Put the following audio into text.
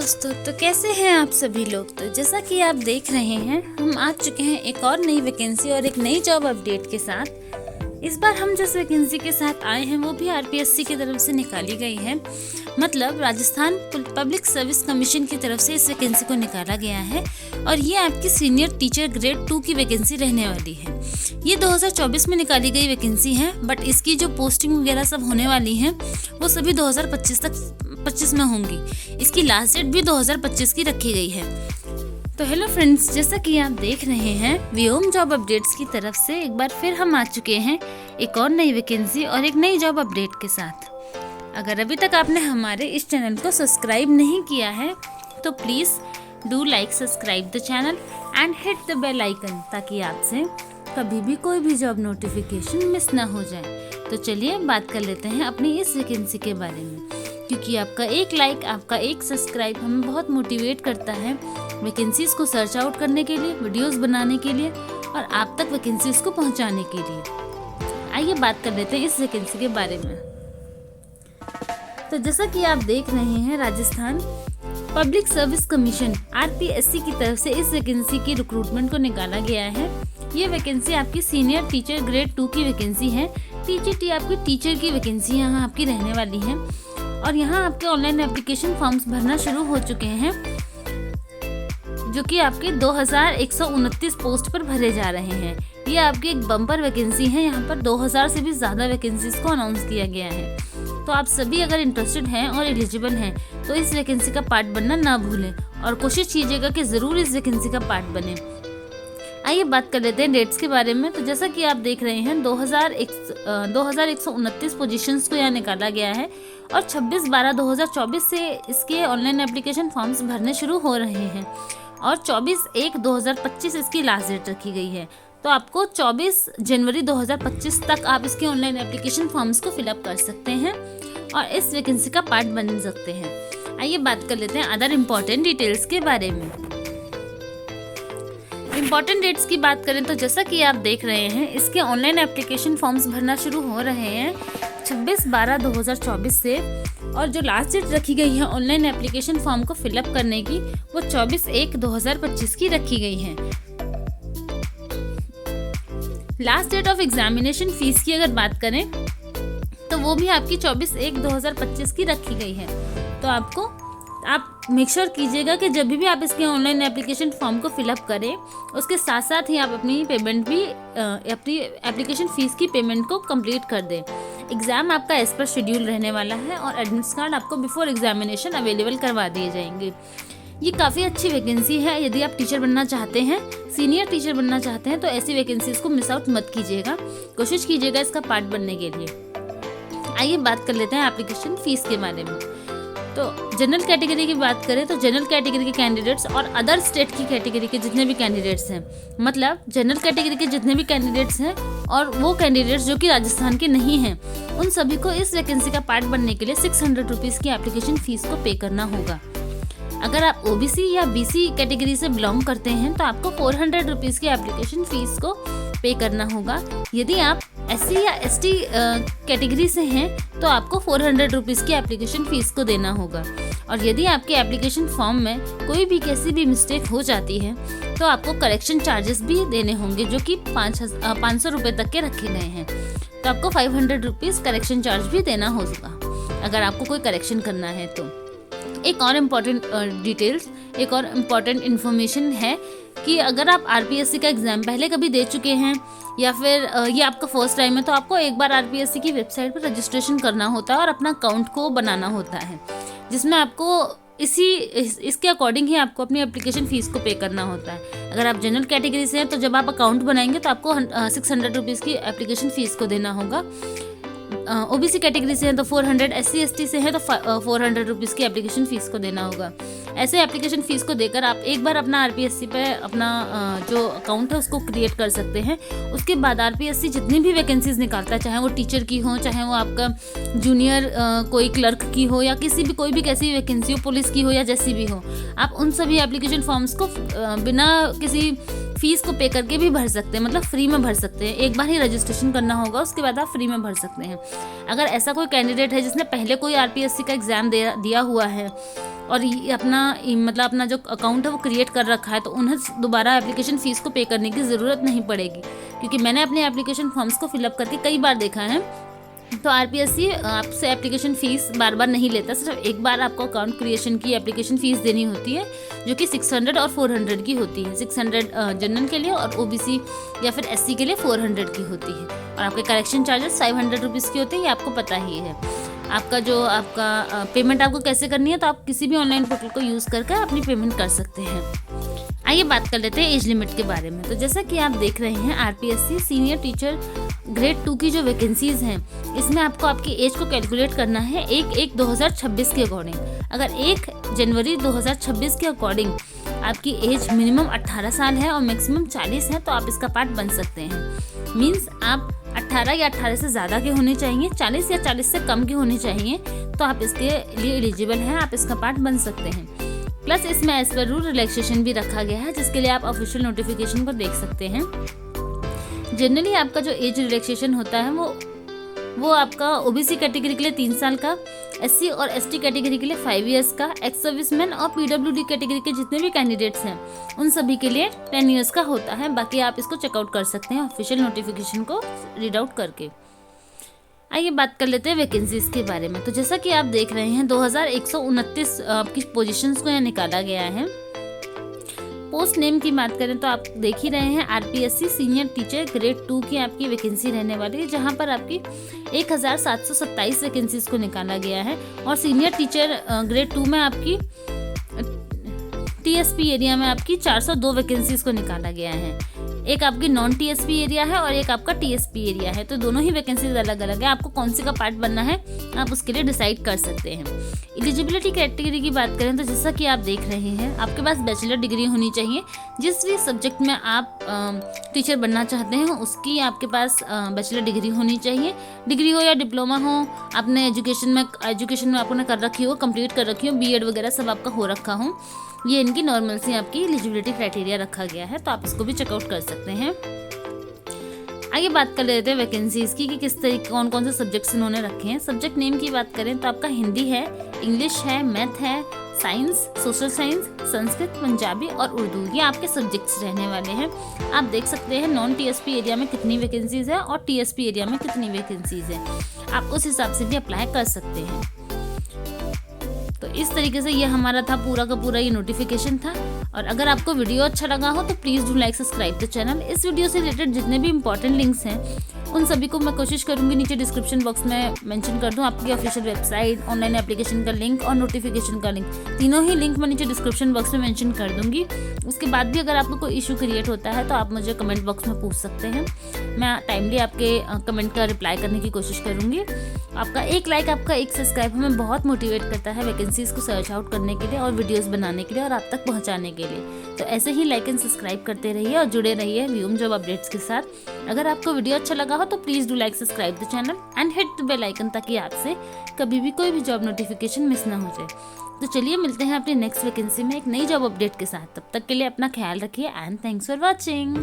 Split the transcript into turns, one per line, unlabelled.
दोस्तों, तो कैसे हैं आप सभी लोग। तो जैसा कि आप देख रहे हैं, हम आ चुके हैं एक और नई वैकेंसी और एक नई जॉब अपडेट के साथ। इस बार हम जिस वैकेंसी के साथ आए हैं वो भी आरपीएससी की तरफ से निकाली गई है। मतलब राजस्थान पब्लिक सर्विस कमीशन की तरफ से इस वैकेंसी को निकाला गया है और ये आपकी सीनियर टीचर ग्रेड 2 की वैकेंसी रहने वाली है। ये 2024 में निकाली गई वैकेंसी है, बट इसकी जो पोस्टिंग वगैरह सब होने वाली है वो सभी 2025 में होंगी। इसकी लास्ट डेट भी 2025 की रखी गई है। तो हेलो फ्रेंड्स, जैसा कि आप देख रहे हैं, व्योम जॉब अपडेट्स की तरफ से एक बार फिर हम आ चुके हैं एक और नई वैकेंसी और एक नई जॉब अपडेट के साथ। अगर अभी तक आपने हमारे इस चैनल को सब्सक्राइब नहीं किया है तो please do like subscribe the channel and hit the bell icon, ताकि आपसे कभी भी कोई भी जॉब नोटिफिकेशन मिस ना हो जाए। तो चलिए बात कर लेते हैं अपनी इस वैकेंसी के बारे में, क्योंकि आपका एक लाइक, आपका एक सब्सक्राइब हमें बहुत मोटिवेट करता है वैकेंसीज़ को सर्च आउट करने के लिए, वीडियोस बनाने के लिए और आप तक वैकेंसीज़ को पहुंचाने के लिए। आइए बात कर लेते हैं इस वैकेंसी के बारे में। तो जैसा कि आप देख रहे हैं, Rajasthan public service commission RPSC की तरफ से इस वैकेंसी की रिक्रूटमेंट को निकाला गया है। ये वैकेंसी आपकी सीनियर टीचर ग्रेड 2 की वैकेंसी है। टीचर आपकी टीचर की वैकेंसी यहाँ आपकी रहने वाली है और यहाँ आपके ऑनलाइन एप्लीकेशन फॉर्म्स भरना शुरू हो चुके हैं, जो कि आपके 2129 पोस्ट पर भरे जा रहे हैं। ये आपकी एक बम्पर वैकेंसी है। यहाँ पर 2000 से भी ज़्यादा वैकेंसीज को अनाउंस किया गया है। तो आप सभी अगर इंटरेस्टेड हैं और एलिजिबल हैं तो इस वैकेंसी का पार्ट बनना ना भूलें और कोशिश कीजिएगा कि ज़रूर इस वैकेंसी का पार्ट बने। आइए बात कर लेते हैं डेट्स के बारे में। तो जैसा कि आप देख रहे हैं, 2129 पोजीशंस को यहाँ निकाला गया है और 26/12/2024 से इसके ऑनलाइन एप्लीकेशन फॉर्म्स भरने शुरू हो रहे हैं और 24/1/2025 इसकी लास्ट डेट रखी गई है। तो आपको 24 जनवरी 2025 तक आप इसके ऑनलाइन एप्लीकेशन फॉर्म्स को फिलअप कर सकते हैं और इस वैकेंसी का पार्ट बन सकते हैं। आइए बात कर लेते हैं अदर इम्पॉर्टेंट डिटेल्स के बारे में। इम्पॉर्टेंट डेट्स की बात करें तो जैसा कि आप देख रहे हैं, इसके ऑनलाइन एप्लीकेशन फॉर्म्स भरना शुरू हो रहे हैं 26/12/2024 से और जो लास्ट डेट रखी गई है ऑनलाइन एप्लीकेशन फॉर्म को फिलअप करने की वो 24/1/2025 की रखी गई है। Last date of examination fee की अगर बात करें तो वो भी आपकी 24/1/2025 की रखी गई है। तो आप मेक श्योर कीजिएगा कि जब भी आप इसके ऑनलाइन एप्लीकेशन फॉर्म को फिलअप करें उसके साथ साथ ही आप अपनी पेमेंट भी अपनी एप्लीकेशन फ़ीस की पेमेंट को कंप्लीट कर दें। एग्ज़ाम आपका एज पर शेड्यूल रहने वाला है और एडमिट कार्ड आपको बिफोर एग्जामिनेशन अवेलेबल करवा दिए जाएंगे। ये काफ़ी अच्छी वैकेंसी है। यदि आप टीचर बनना चाहते हैं, सीनियर टीचर बनना चाहते हैं, तो ऐसी वैकेंसीज़ को मिस आउट मत कीजिएगा। कोशिश कीजिएगा इसका पार्ट बनने के लिए। आइए बात कर लेते हैं एप्लीकेशन फ़ीस के बारे में। तो जनरल कैटेगरी की बात करें तो जनरल कैटेगरी के कैंडिडेट्स और अदर स्टेट की कैटेगरी के जितने भी कैंडिडेट्स हैं, मतलब जनरल कैटेगरी के जितने भी कैंडिडेट्स हैं और वो कैंडिडेट्स जो कि राजस्थान के नहीं हैं, उन सभी को इस वैकेंसी का पार्ट बनने के लिए 600 रुपीज़ की एप्लीकेशन फ़ीस को पे करना होगा। अगर आप ओबीसी या बीसी कैटेगरी से बिलोंग करते हैं तो आपको 400 रुपीज़ की एप्लीकेशन फ़ीस को पे करना होगा। यदि आप एससी या एसटी कैटेगरी से हैं तो आपको 400 रुपीज़ की एप्लीकेशन फ़ीस को देना होगा। और यदि आपके एप्लीकेशन फॉर्म में कोई भी कैसी भी मिस्टेक हो जाती है तो आपको करेक्शन चार्जेस भी देने होंगे, जो कि 500 रुपये तक के रखे गए हैं। तो आपको 500 रुपीज़ करेक्शन चार्ज भी देना होगा अगर आपको कोई करेक्शन करना है तो। एक और इम्पॉर्टेंट डिटेल्स, एक और इम्पॉर्टेंट इन्फॉर्मेशन है कि अगर आप आरपीएससी का एग्ज़ाम पहले कभी दे चुके हैं या फिर ये आपका फर्स्ट टाइम है तो आपको एक बार आरपीएससी की वेबसाइट पर रजिस्ट्रेशन करना होता है और अपना अकाउंट को बनाना होता है, जिसमें आपको इसके अकॉर्डिंग ही आपको अपनी एप्लीकेशन फ़ीस को पे करना होता है। अगर आप जनरल कैटेगरी से हैं तो जब आप अकाउंट बनाएंगे तो आपको 600 रुपीज़ की एप्लीकेशन फ़ीस को देना होगा। ओबीसी कैटेगरी से हैं तो 400, एससी एसटी से हैं तो 400 रुपीज़ की एप्लीकेशन फ़ीस को देना होगा। ऐसे एप्लीकेशन फ़ीस को देकर आप एक बार अपना आरपीएससी पे अपना जो अकाउंट है उसको क्रिएट कर सकते हैं। उसके बाद आरपीएससी जितनी भी वैकेंसीज़ निकालता है, चाहे वो टीचर की हो, चाहे वो आपका जूनियर कोई क्लर्क की हो या कोई भी कैसी वैकेंसी हो, पुलिस की हो या जैसी भी हो, आप उन सभी एप्लीकेशन फॉर्म्स को बिना किसी फ़ीस को पे करके भी भर सकते हैं, मतलब फ्री में भर सकते हैं। एक बार ही रजिस्ट्रेशन करना होगा, उसके बाद आप फ्री में भर सकते हैं। अगर ऐसा कोई कैंडिडेट है जिसने पहले कोई आरपीएससी का एग्ज़ाम दिया हुआ है और ये मतलब अपना जो अकाउंट है वो क्रिएट कर रखा है, तो उन्हें दोबारा एप्लीकेशन फ़ीस को पे करने की ज़रूरत नहीं पड़ेगी, क्योंकि मैंने अपने एप्लीकेशन फॉर्म्स को फिलअप करके कई बार देखा है। तो आरपीएससी आपसे एप्लीकेशन फ़ीस बार बार नहीं लेता, सिर्फ एक बार आपको अकाउंट क्रिएशन की एप्लीकेशन फ़ीस देनी होती है, जो कि 600 और 400 की होती है। 600 जनरल के लिए और ओबीसी या फिर एससी के लिए 400 की होती है। और आपके करेक्शन चार्जेस 500 रुपीज़ की होते हैं, ये आपको पता ही है। आपका पेमेंट आपको कैसे करनी है, तो आप किसी भी ऑनलाइन पोर्टल को यूज़ करके अपनी पेमेंट कर सकते हैं। आइए बात कर लेते हैं एज लिमिट के बारे में। तो जैसा कि आप देख रहे हैं, आरपीएससी सीनियर टीचर ग्रेड 2 की जो वैकेंसीज़ हैं, इसमें आपको आपकी एज को कैलकुलेट करना है 1/1/2026 के अकॉर्डिंग। अगर 1 जनवरी 2026 के अकॉर्डिंग आपकी एज मिनिमम 18 साल है और मैक्सिमम 40 है, तो आप इसका पार्ट बन सकते हैं। मीन्स आप 18 या 18 से ज़्यादा के होने चाहिए, 40 या 40 से कम के होने चाहिए, तो आप इसके लिए एलिजिबल हैं, आप इसका पार्ट बन सकते हैं। प्लस इसमें एज पर रूल रिलैक्सेशन भी रखा गया है, जिसके लिए आप ऑफिशियल नोटिफिकेशन को देख सकते हैं। जनरली आपका जो एज रिलैक्सेशन होता है वो आपका ओबीसी कैटेगरी के लिए 3 साल का, एससी और एसटी कैटेगरी के लिए 5 इयर्स का, एक्स सर्विसमैन और पीडब्ल्यूडी कैटेगरी के जितने भी कैंडिडेट्स हैं उन सभी के लिए 10 इयर्स का होता है। बाकी आप इसको चेकआउट कर सकते हैं ऑफिशियल नोटिफिकेशन को रीड आउट करके। आइए बात कर लेते हैं वैकेंसीज के बारे में। तो जैसा कि आप देख रहे हैं, 2129 आपकी पोजीशंस को यहाँ निकाला गया है। पोस्ट नेम की बात करें तो आप देख ही रहे हैं, आरपीएससी सीनियर टीचर ग्रेड 2 की आपकी वैकेंसी रहने वाली है, जहां पर आपकी 1727 वैकेंसीज को निकाला गया है। और सीनियर टीचर ग्रेड 2 में आपकी टीएसपी एरिया में आपकी 402 वैकेंसीज को निकाला गया है। एक आपकी नॉन टीएसपी एरिया है और एक आपका टीएसपी एरिया है, तो दोनों ही वैकेंसीज अलग अलग है। आपको कौन सी का पार्ट बनना है आप उसके लिए डिसाइड कर सकते हैं। एलिजिबिलिटी कैटेगरी की बात करें तो जैसा कि आप देख रहे हैं, आपके पास बैचलर डिग्री होनी चाहिए। जिस भी सब्जेक्ट में आप टीचर बनना चाहते हैं उसकी आपके पास बैचलर डिग्री होनी चाहिए। डिग्री हो या डिप्लोमा हो, आपने एजुकेशन में आपने कर रखी हो, कंप्लीट कर रखी हो, बीएड वगैरह सब आपका हो रखा हो, ये इनकी नॉर्मल सी आपकी एलिजिबिलिटी क्राइटेरिया रखा गया है, तो आप इसको भी चेकआउट कर सकते हैं। आइए बात कर लेते हैं वैकेंसीज की कि किस तरीके कौन कौन से सब्जेक्ट्स इन्होंने रखे हैं। सब्जेक्ट नेम की बात करें तो आपका हिंदी है, इंग्लिश है, मैथ है, science, social science, Sanskrit, Punjabi और उर्दू, ये आपके सब्जेक्ट्स रहने वाले हैं। आप देख सकते हैं नॉन टीएसपी एरिया में कितनी वैकेंसीज है और टीएसपी एरिया में कितनी वैकेंसीज है, आप उस हिसाब से भी अप्लाई कर सकते हैं। तो इस तरीके से ये हमारा था पूरा का पूरा ये नोटिफिकेशन था। और अगर आपको वीडियो अच्छा लगा हो तो please do like subscribe the channel. इस वीडियो से रिलेटेड जितने भी इंपॉर्टेंट लिंक्स हैं उन सभी को मैं कोशिश करूंगी नीचे डिस्क्रिप्शन बॉक्स में मेंशन कर दूं, आपकी ऑफिशियल वेबसाइट, ऑनलाइन एप्लीकेशन का लिंक और नोटिफिकेशन का लिंक, तीनों ही लिंक मैं नीचे डिस्क्रिप्शन बॉक्स में मेंशन कर दूंगी। उसके बाद भी अगर आपको कोई इशू क्रिएट होता है तो आप मुझे कमेंट बॉक्स में पूछ सकते हैं, मैं टाइमली आपके कमेंट का रिप्लाई करने की कोशिश करूँगी। आपका एक लाइक, आपका एक सब्सक्राइब हमें बहुत मोटिवेट करता है वैकेंसीज को सर्च आउट करने के लिए और वीडियोस बनाने के लिए और आप तक पहुंचाने के लिए। तो ऐसे ही लाइक एंड सब्सक्राइब करते रहिए और जुड़े रहिए व्यूम जॉब अपडेट्स के साथ। अगर आपको वीडियो अच्छा लगा हो तो please do like subscribe the channel and hit the bell icon, ताकि आपसे कभी भी कोई भी जॉब नोटिफिकेशन मिस ना हो जाए। तो चलिए मिलते हैं अपनी नेक्स्ट वैकेंसी में एक नई जॉब अपडेट के साथ। तब तक के लिए अपना ख्याल रखिए एंड थैंक्स फॉर वॉचिंग।